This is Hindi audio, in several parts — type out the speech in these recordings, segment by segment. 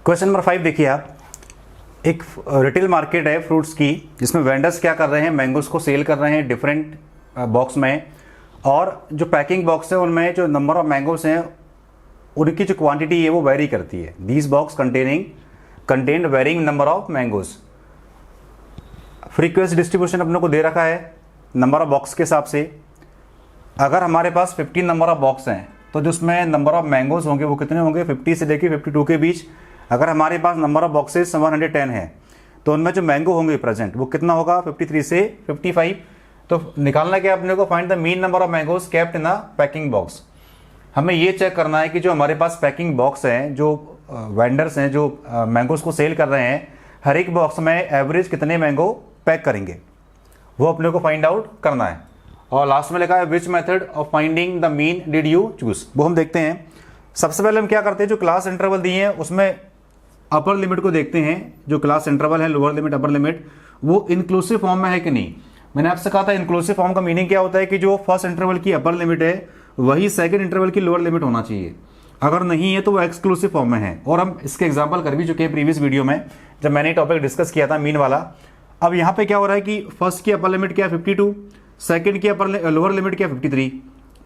क्वेश्चन नंबर 5 देखिए आप, एक रिटेल मार्केट है फ्रूट्स की, जिसमें वेंडर्स क्या कर रहे हैं, मैंगोस को सेल कर रहे हैं डिफरेंट बॉक्स में, और जो पैकिंग बॉक्स है उनमें जो नंबर ऑफ मैंगोस हैं उनकी जो क्वांटिटी है वो वेरी करती है। These box contain varying number of mangoes. Frequency distribution अपने को दे रखा है नंबर ऑफ बॉक्स के हिसाब से। अगर हमारे पास 15 नंबर ऑफ बॉक्स हैं तो जो उसमें नंबर ऑफ मैंगोज होंगे वो कितने होंगे, 50 से लेकर 52 के बीच। अगर हमारे पास नंबर ऑफ बॉक्सेस 110 है तो उनमें जो मैंगो होंगे प्रेजेंट वो कितना होगा, 53 से 55। तो निकालना क्या अपने को, find the mean number of mangoes kept in a packing box. हमें ये चेक करना है कि जो हमारे पास पैकिंग बॉक्स हैं, जो वेंडर्स हैं जो मैंगोज को सेल कर रहे हैं, हर एक बॉक्स में एवरेज कितने मैंगो पैक करेंगे, वो अपने को फाइंड आउट करना है। और लास्ट में लिखा है which method of finding the mean did you choose, वो हम देखते हैं। सबसे पहले हम क्या करते हैं, जो क्लास इंटरवल दिए हैं उसमें अपर लिमिट को देखते हैं। जो क्लास इंटरवल है, लोअर लिमिट अपर लिमिट, वो इंक्लूसिव फॉर्म में है कि नहीं। मैंने आपसे कहा था इंक्लूसिव फॉर्म का मीनिंग क्या होता है कि जो फर्स्ट इंटरवल की अपर लिमिट है वही सेकंड इंटरवल की लोअर लिमिट होना चाहिए। अगर नहीं है तो वो एक्सक्लूसिव फॉर्म में है। और हम इसके एग्जाम्पल कर भी चुके हैं प्रीवियस वीडियो में जब मैंने टॉपिक डिस्कस किया था मीन वाला। अब यहाँ पे क्या हो रहा है कि फर्स्ट की अपर लिमिट क्या है 52, सेकंड की अपर लोअर लिमिट क्या 53,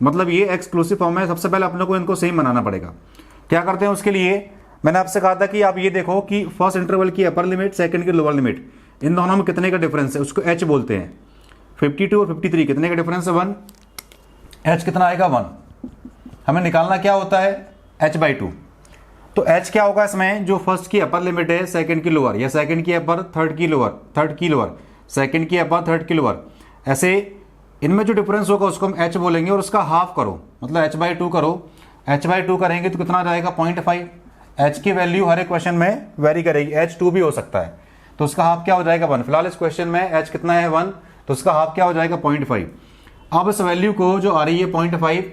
मतलब ये एक्सक्लूसिव फॉर्म है। सबसे पहले अपने को इनको सेम बनाना पड़ेगा। क्या करते हैं उसके लिए, मैंने आपसे कहा था कि आप ये देखो कि फर्स्ट इंटरवल की अपर लिमिट, सेकंड की लोअर लिमिट, इन दोनों में कितने का डिफरेंस है, उसको एच बोलते हैं। 52 और 53 कितने का डिफरेंस है, 1। एच कितना आएगा, 1। हमें निकालना क्या होता है, h/2। तो h क्या होगा इसमें, जो फर्स्ट की अपर लिमिट है सेकंड की लोअर, या सेकंड की अपर थर्ड की लोअर, सेकंड की अपर थर्ड की लोअर, ऐसे इनमें जो डिफरेंस होगा उसको हम h बोलेंगे और उसका हाफ करो, मतलब h/2 करो। h/2 करेंगे तो कितना जाएगा, 0.5। h की वैल्यू हर एक क्वेश्चन में वेरी करेगी, h2 भी हो सकता है, तो उसका हाफ क्या हो जाएगा, 1। फिलहाल इस क्वेश्चन में h कितना है, 1, तो उसका हाफ क्या हो जाएगा, 0.5। अब इस वैल्यू को जो आ रही है 0.5,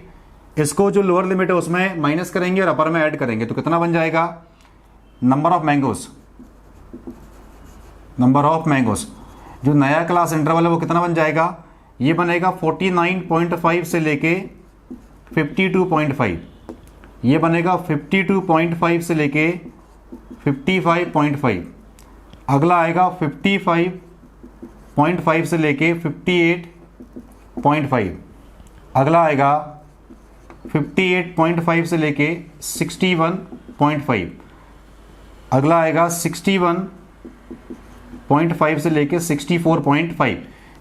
इसको जो लोअर लिमिट है उसमें माइनस करेंगे और अपर में ऐड करेंगे तो कितना बन जाएगा, नंबर ऑफ मैंगोस। जो नया क्लास इंटरवल है वो कितना बन जाएगा, ये बनेगा 49.5 से लेके 52.5, ये बनेगा 52.5 से लेके 55.5, अगला आएगा 55.5 से लेके 58.5, अगला आएगा 58.5 से लेके 61.5, अगला आएगा 61.5 से लेके 64.5।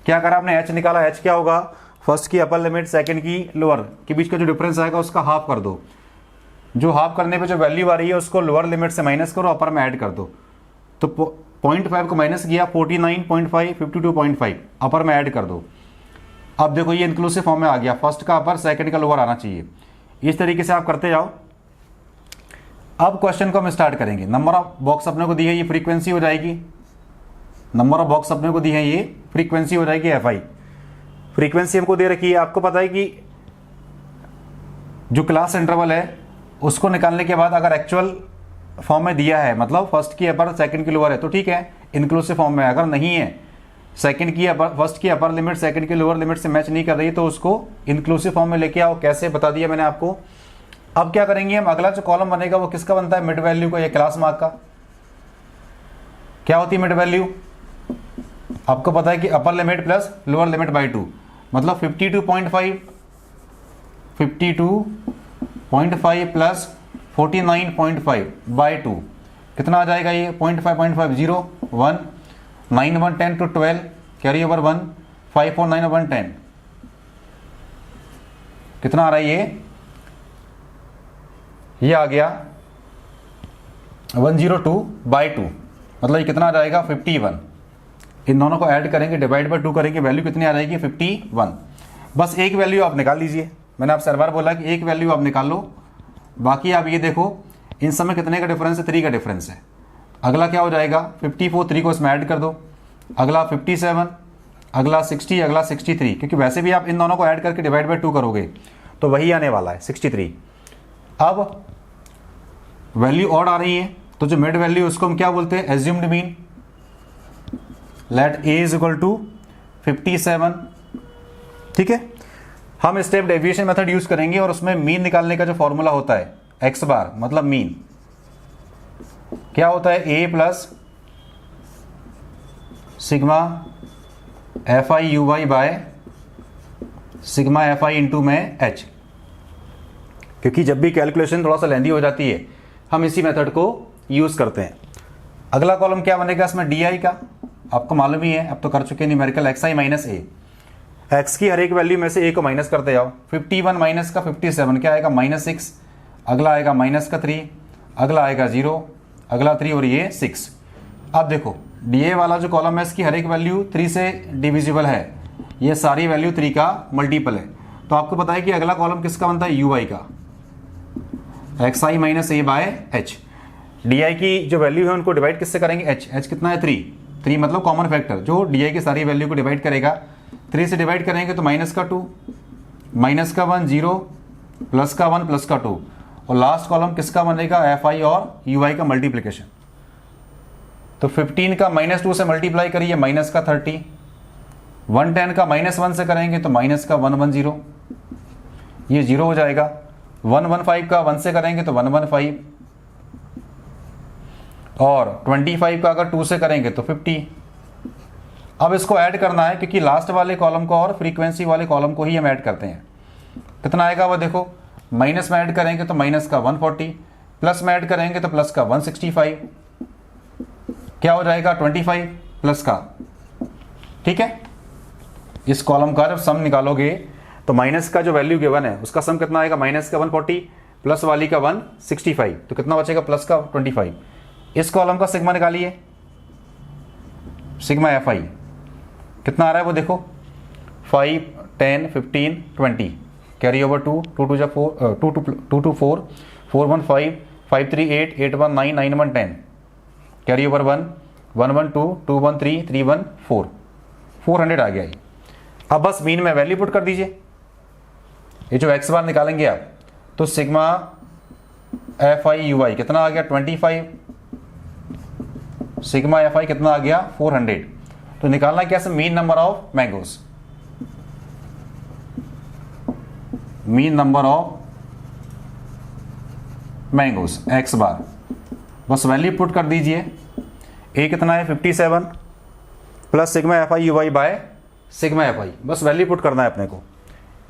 क्या करा आपने, h निकाला, h क्या होगा, फर्स्ट की अपर लिमिट सेकंड की लोअर के बीच का जो डिफरेंस आएगा उसका हाफ कर दो। जो हाफ करने पे जो वैल्यू आ रही है उसको लोअर लिमिट से माइनस करो, अपर में ऐड कर दो। तो 0.5 को माइनस किया, 49.5, 52.5, अपर में ऐड कर दो। अब देखो ये इंक्लूसिव फॉर्म में आ गया, फर्स्ट का अपर सेकंड का लोअर आना चाहिए। इस तरीके से आप करते जाओ। अब क्वेश्चन को हम स्टार्ट करेंगे। नंबर ऑफ बॉक्स अपने को दी है, ये फ्रीक्वेंसी हो जाएगी। नंबर ऑफ बॉक्स अपने को दी है, ये फ्रीक्वेंसी हो जाएगी fi। फ्रीक्वेंसी हमको दे रखी है। आपको पता है कि जो क्लास इंटरवल है उसको निकालने के बाद अगर एक्चुअल फॉर्म में दिया है, मतलब फर्स्ट की अपर सेकंड की लोअर है, तो ठीक है इंक्लूसिव फॉर्म में। अगर नहीं है, सेकंड की अपर फर्स्ट की अपर लिमिट सेकंड की लोअर लिमिट से मैच नहीं कर रही, तो उसको इंक्लूसिव फॉर्म में लेके आओ। कैसे बता दिया मैंने आपको। अब क्या करेंगे हम, अगला जो कॉलम बनेगा वो किसका बनता है, मिड वैल्यू का, या क्लास मार्क का। क्या होती है मिड वैल्यू, आपको पता है कि अपर limit plus lower limit by 2, मतलब 52.5 प्लस 49.5 बाई 2 कितना आ जाएगा, ये 0.5 0 1 9 1 10 to 12 कैरी ओवर 1 5 4 9 1 10 कितना आ रहा है, ये आ गया 102 बाई 2, मतलब ये कितना आ जाएगा 51। इन दोनों को ऐड करेंगे, डिवाइड बाय 2 करेंगे, वैल्यू कितनी आ जाएगी 51। बस एक वैल्यू आप निकाल लीजिए। मैंने आपसे हर बार बोला कि एक वैल्यू आप निकाल लो, बाकी आप ये देखो इन सब में कितने का डिफरेंस है, 3 का डिफरेंस है। अगला क्या हो जाएगा 54, 3 को इसमें ऐड कर दो, अगला 57, अगला 60, अगला 63, क्योंकि वैसे भी आप इन दोनों को ऐड करके डिवाइड बाय 2 करोगे तो वही आने वाला है 63। अब वैल्यू ऑड आ रही है, तो जो मिड वैल्यू उसको हम क्या बोलते हैं, assumed mean. Let a is equal to 57, ठीक है। हम स्टेप डेविएशन मेथड यूज करेंगे और उसमें मीन निकालने का जो फॉर्मूला होता है x बार मतलब मीन, क्या होता है A plus sigma F I U Y by sigma F I into में एच। क्योंकि जब भी कैलकुलेशन थोड़ा सा लेंदी हो जाती है हम इसी मेथड को यूज़ करते हैं। अगला कॉलम क्या बनेगा इसमें, डी आई का आपको मालूम ही है, अब तो कर चुके हैं न्यूमेरिकल, एक्स आई माइनस ए। एक्स की हर एक वैल्यू में से ए को माइनस करते जाओ। 51 माइनस का 57 क्या आएगा, -6। अगला आएगा माइनस का 3, अगला आएगा 0, अगला 3 और ये 6। अब देखो डी ए वाला जो कॉलम है इसकी हर एक वैल्यू 3 से डिविजिबल है, ये सारी वैल्यू 3 का मल्टीपल है। तो आपको पता है कि अगला कॉलम किसका बनता है, यू आई का, x I minus A by H. D I की जो वैल्यू है उनको डिवाइड किससे करेंगे, एच। एच कितना है 3 मतलब कॉमन फैक्टर जो डी आई की सारी वैल्यू को डिवाइड करेगा। 3 से डिवाइड करेंगे तो माइनस का 2, माइनस का 1 0, प्लस का 1 प्लस का 2, और लास्ट कॉलम किसका बनेगा, एफ आई और यू आई का मल्टीप्लीकेशन। तो 15 का -2 से मल्टीप्लाई करिए माइनस का 30, 110 का -1 से करेंगे तो माइनस का 110, ये 0 हो जाएगा। 115 का 1 से करेंगे तो 115, और 25 का अगर 2 से करेंगे तो 50। अब इसको ऐड करना है क्योंकि लास्ट वाले कॉलम को और फ्रीक्वेंसी वाले कॉलम को ही हम ऐड करते हैं। कितना आएगा वो देखो, माइनस में ऐड करेंगे तो माइनस का 140, प्लस में ऐड करेंगे तो प्लस का 165, क्या हो जाएगा 25 प्लस का, ठीक है। इस कॉलम का जब सम निकालोगे तो माइनस का जो वैल्यू गिवन है उसका सम कितना आएगा, माइनस का 140 प्लस वाली का 165, तो कितना बचेगा, प्लस का 25। इस कॉलम का सिग्मा निकालिए, सिग्मा एफ आई कितना आ रहा है वो देखो, 5 10 15 20, कैरी ओवर 2 2 2 4 2 2 4 4 1 5 5 3 8 8 1 9 9 1 10, कैरी ओवर 1 1 1 2 2 1 3 3 1 4, 400 आ गया ये। अब बस मीन में वैल्यू पुट कर दीजिए, ये जो एक्स बार निकालेंगे आप, तो sigma F I U I कितना आ गया 25, सिग्मा एफ आई कितना आ गया 400। तो निकालना क्या है, mean number of mangoes, mean number of mangoes X bar, बस वैल्यू पुट कर दीजिए। ए कितना है 57 plus sigma F I U I by sigma F I, बस वैल्यू पुट करना है अपने को।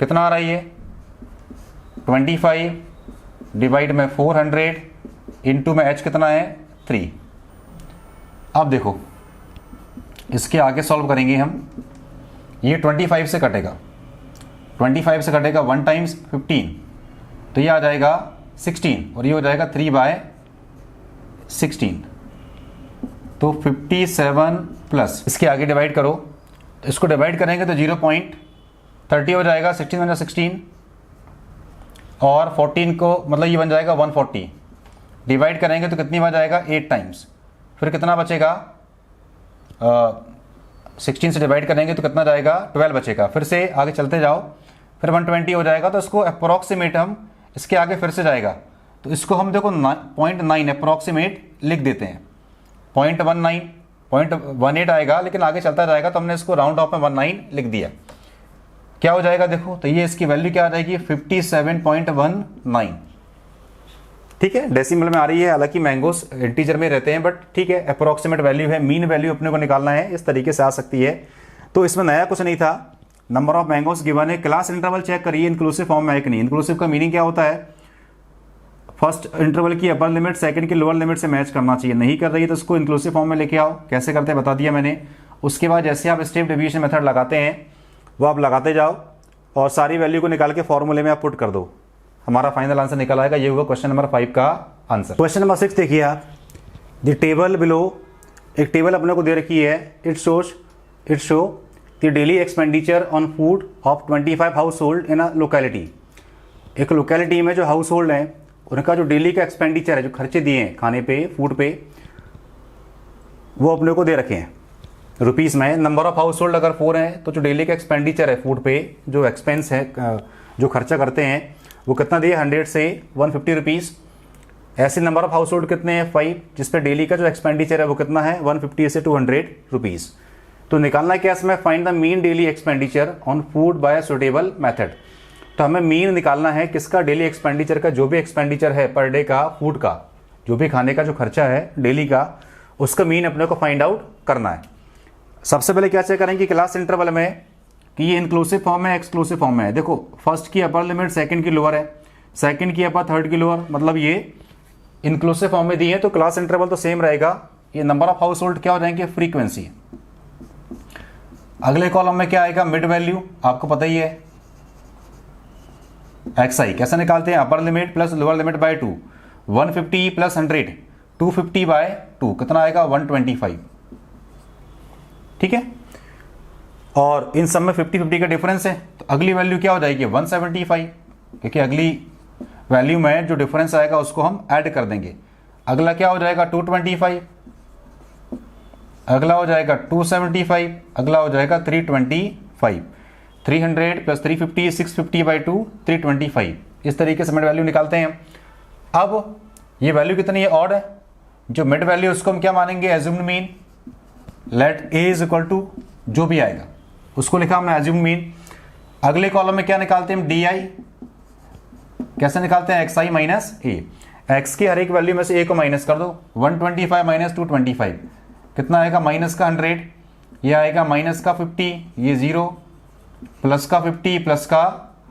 कितना आ रहा है ये 25 डिवाइड में 400 इंटू में एच कितना है 3। अब देखो इसके आगे सॉल्व करेंगे हम, ये 25 से कटेगा, 25 से कटेगा 1 टाइम्स 15, तो ये आ जाएगा 16 और ये हो जाएगा 3/16, तो 57 प्लस इसके आगे डिवाइड करो, तो इसको डिवाइड करेंगे तो 0.30 हो जाएगा, 16 - 16 और 14 को मतलब ये बन जाएगा 140, डिवाइड करेंगे तो कितनी बार जाएगा 8 टाइम्स, फिर कितना बचेगा 16 से डिवाइड करेंगे तो कितना जाएगा 12 बचेगा, फिर से आगे चलते जाओ, फिर 120 हो जाएगा। तो इसको अप्रोक्सीमेट हम इसके आगे फिर से जाएगा, तो इसको हम देखो 0.9 अप्रोक्सीमेट लिख देते हैं, 0.19 0.18 आएगा, लेकिन आगे चलता जाएगा तो हमने इसको राउंड ऑफ में 19 लिख दिया। क्या हो जाएगा देखो, तो ये इसकी वैल्यू क्या आ जाएगी 57.19, ठीक है। डेसिमल में आ रही है, हालांकि मैंगोस इंटीजर में रहते हैं, बट ठीक है अप्रोक्सीमेट वैल्यू है, मीन वैल्यू अपने को निकालना है, इस तरीके से आ सकती है। तो इसमें नया कुछ नहीं था, नंबर ऑफ मैंगोस गिवन है, क्लास इंटरवल चेक करिए इंक्लूसिव फॉर्म में है कि नहीं। इंक्लूसिव का मीनिंग क्या होता है, फर्स्ट इंटरवल की अपर लिमिट सेकंड की लोअर लिमिट से मैच करना चाहिए, नहीं कर रही है तो उसको इंक्लूसिव फॉर्म में लेके आओ। कैसे करते हैं बता दिया मैंने। उसके बाद जैसे आप स्टेप डिवीजन मेथड लगाते हैं वो आप लगाते जाओ और सारी वैल्यू को निकाल के फॉर्मूले में आप पुट कर दो, हमारा फाइनल आंसर निकल आएगा। ये हुआ क्वेश्चन नंबर 5 का आंसर। क्वेश्चन नंबर 6 देखिए आप, द टेबल बिलो, एक टेबल अपने को दे रखी है, it show the daily expenditure on food of 25 house hold in a locality. एक लोकेलिटी में जो हाउस होल्ड है उनका जो डेली का एक्सपेंडिचर है, जो खर्चे दिए हैं खाने पे फूड पे, वो अपने को दे रखे हैं रुपीज़ में। नंबर ऑफ हाउस होल्ड अगर 4 है तो जो डेली का एक्सपेंडिचर है फूड पे, जो एक्सपेंस है जो खर्चा करते हैं वो कितना दिए 100 से 150 रुपीज़। ऐसे नंबर ऑफ हाउस होल्ड कितने हैं 5, जिस पे डेली का जो एक्सपेंडिचर है वो कितना है 150 से 200 रुपीज़। तो निकालना क्या इसमें, find the mean daily expenditure on food by suitable method. तो हमें मीन निकालना है किसका, डेली एक्सपेंडिचर का, जो भी एक्सपेंडिचर है पर डे का फूड का, जो भी खाने का जो खर्चा है डेली का, उसका मीन अपने को फाइंड आउट करना है। सबसे पहले क्या चेक करेंगे क्लास इंटरवल में कि ये इंक्लूसिव फॉर्म है एक्सक्लूसिव फॉर्म है। देखो फर्स्ट की अपर लिमिट सेकंड की लोअर है, सेकंड की अपर थर्ड की लोअर, मतलब ये इंक्लूसिव फॉर्म में दी है तो क्लास इंटरवल तो सेम रहेगा। ये नंबर ऑफ हाउस होल्ड क्या हो जाएंगे, फ्रीक्वेंसी। अगले कॉलम में क्या आएगा, मिड वैल्यू, आपको पता ही है एक्स आई कैसे निकालते हैं, upper limit plus lower limit by 2, 150 plus 100, 250 by 2 कितना आएगा 125, ठीक है। और इन सब में 50-50 का डिफरेंस है तो अगली वैल्यू क्या हो जाएगी 175, क्योंकि अगली वैल्यू में जो डिफरेंस आएगा उसको हम ऐड कर देंगे। अगला क्या हो जाएगा 225, अगला हो जाएगा 275, अगला हो जाएगा 325, 300 प्लस 350 650 बाई 2 325। इस तरीके से मिड वैल्यू निकालते हैं। अब ये वैल्यू कितनी है, ऑड है। जो मिड वैल्यू उसको हम क्या मानेंगे, assumed mean. Let A is equal to जो भी आएगा उसको लिखा हमने एज्यूम्ड मीन। अगले कॉलम में क्या निकालते हैं हम, डी आई। कैसे निकालते हैं, एक्स आई माइनस ए। एक्स की हर एक वैल्यू में से ए को माइनस कर दो, 125 माइनस 225 कितना आएगा, माइनस का 100, ये आएगा माइनस का 50, ये 0, प्लस का 50 प्लस का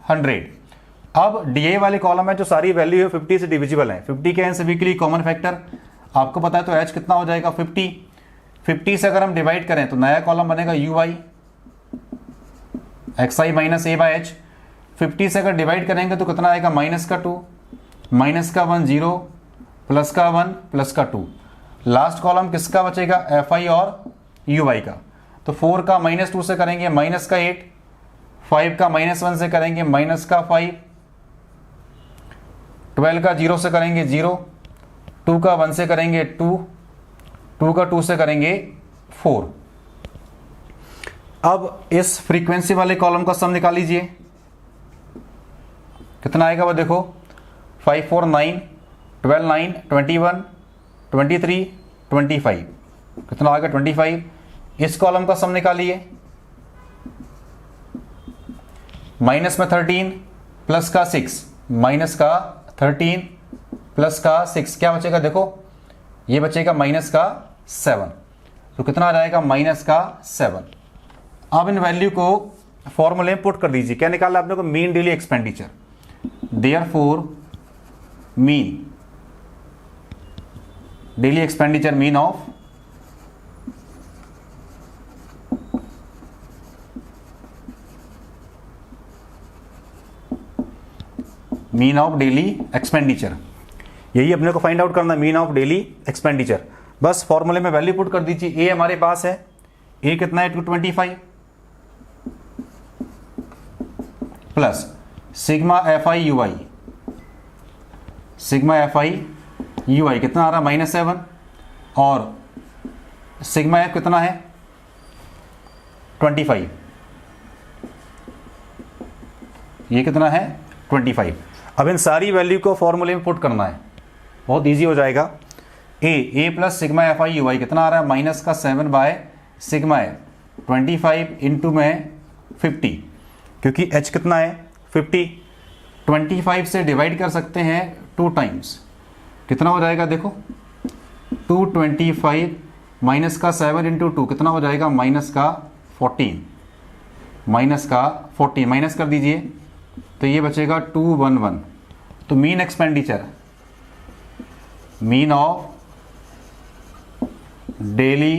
100। अब डी वाले कॉलम में जो सारी वैल्यू है 50 से डिविजिबल है, 50 के हैं सभी के लिए कॉमन फैक्टर आपको पता है, तो एच कितना हो जाएगा 50। 50 से अगर हम डिवाइड करें तो नया कॉलम बनेगा you I x I minus A by H. 50 से अगर डिवाइड करेंगे तो कितना आएगा, माइनस का 2, माइनस का 1 0, प्लस का 1 प्लस का 2। लास्ट कॉलम किसका बचेगा, एफ आई और यू आई का। तो 4 का माइनस 2 से करेंगे माइनस का 8, 5 का माइनस 1 से करेंगे माइनस का 5, 12 का 0 से करेंगे 0, 2 का 1 से करेंगे 2, 2 का 2 से करेंगे 4। अब इस फ्रीक्वेंसी वाले कॉलम का सम निकाल लीजिए, कितना आएगा वो देखो, 5 4 9, 12 9, 21, 23, 25 कितना आएगा 25। इस कॉलम का सम निकालिए, माइनस में 13 प्लस का 6, माइनस का 13 प्लस का 6 क्या बचेगा देखो, ये बचेगा माइनस का 7, तो कितना आ जाएगा माइनस का 7। अब इन वैल्यू को फॉर्मूले में पुट कर दीजिए। क्या निकाला आपने को, mean daily expenditure. Therefore mean daily expenditure mean of daily expenditure, यही अपने को फाइंड आउट करना, मीन ऑफ डेली एक्सपेंडिचर। बस फॉर्मूले में वैल्यू पुट कर दीजिए। ए हमारे पास है, ए कितना है 225 plus sigma F I U I, sigma F I U I कितना आ रहा है -7, और सिग्मा एफ कितना है 25, ये कितना है 25। अब इन सारी वैल्यू को फॉर्मूले में पुट करना है, बहुत इजी हो जाएगा। A plus sigma F I U I कितना आ रहा है, माइनस का 7 बाय सिग्मा एफ 25 इंटू में 50, क्योंकि h कितना है 50, 25 से डिवाइड कर सकते हैं 2 टाइम्स, कितना हो जाएगा देखो 225 माइनस का 7 इंटू 2 कितना हो जाएगा माइनस का 14, माइनस का 14 माइनस कर दीजिए तो ये बचेगा 211। तो mean expenditure, mean of daily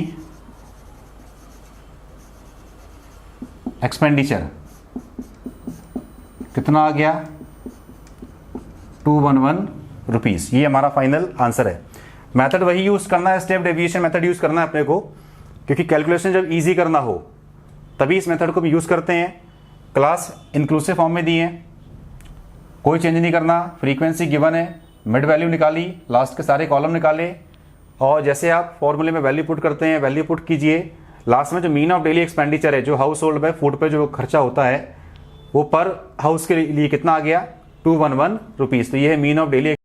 expenditure कितना आ गया 211 रुपीज़। ये हमारा फाइनल आंसर है। मेथड वही यूज़ करना है, स्टेप डेविएशन मेथड यूज़ करना है अपने को, क्योंकि कैलकुलेशन जब इजी करना हो तभी इस मेथड को भी यूज़ करते हैं। क्लास इंक्लूसिव फॉर्म में दी है, कोई चेंज नहीं करना, फ्रीक्वेंसी गिवन है, मिड वैल्यू निकाली, लास्ट के सारे कॉलम निकाले, और जैसे आप फॉर्मूले में वैल्यू पुट करते हैं वैल्यू पुट कीजिए। लास्ट में जो मीन ऑफ डेली एक्सपेंडिचर है, जो हाउस होल्ड पे फूड पे जो खर्चा होता है वो पर हाउस के लिए कितना आ गया 211 रुपीज़। तो ये है मीन ऑफ डेली